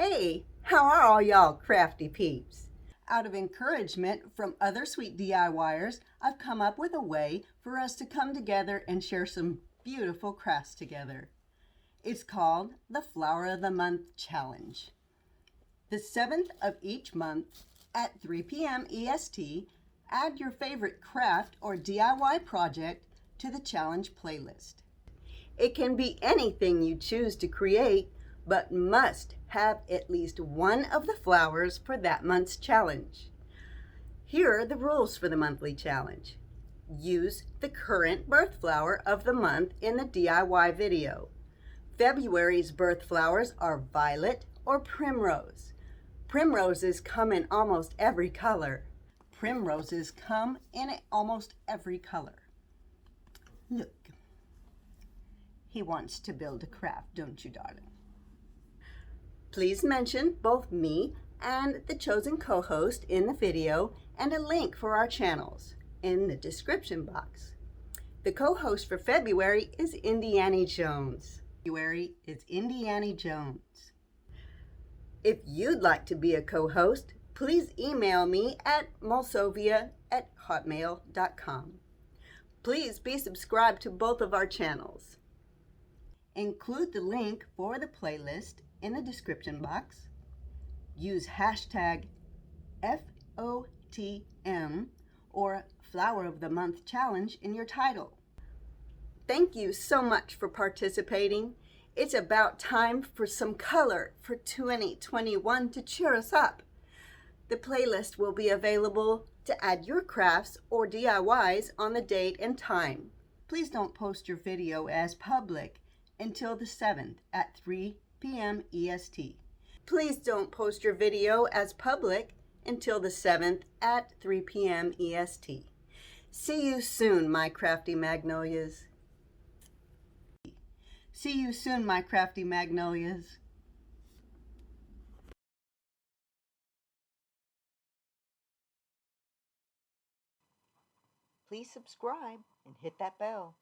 Hey, how are all y'all crafty peeps? Out of encouragement from other sweet DIYers, I've come up with a way for us to come together and share some beautiful crafts together. It's called the Flower of the Month Challenge. The 7th of each month at 3 p.m. EST, add your favorite craft or DIY project to the challenge playlist. It can be anything you choose to create, but must have at least one of the flowers for that month's challenge. Here are the rules for the monthly challenge. Use the current birth flower of the month in the DIY video. February's birth flowers are violet or primrose. Primroses come in almost every color. Primroses come in almost every color. Look. He wants to build a craft, don't you, darling? Please mention both me and the chosen co-host in the video and a link for our channels in the description box. The co-host for February is Indiana Jones. February is Indiana Jones. If you'd like to be a co-host, please email me at molsovia@hotmail.com. Please be subscribed to both of our channels. Include the link for the playlist in the description box. Use hashtag FOTM or Flower of the Month Challenge in your title. Thank you so much for participating. It's about time for some color for 2021 to cheer us up. The playlist will be available to add your crafts or DIYs on the date and time. Please don't post your video as public until the 7th at 3 p.m. EST. Please don't post your video as public until the 7th at 3 p.m. EST. See you soon, my crafty magnolias. See you soon, my crafty magnolias. Please subscribe and hit that bell.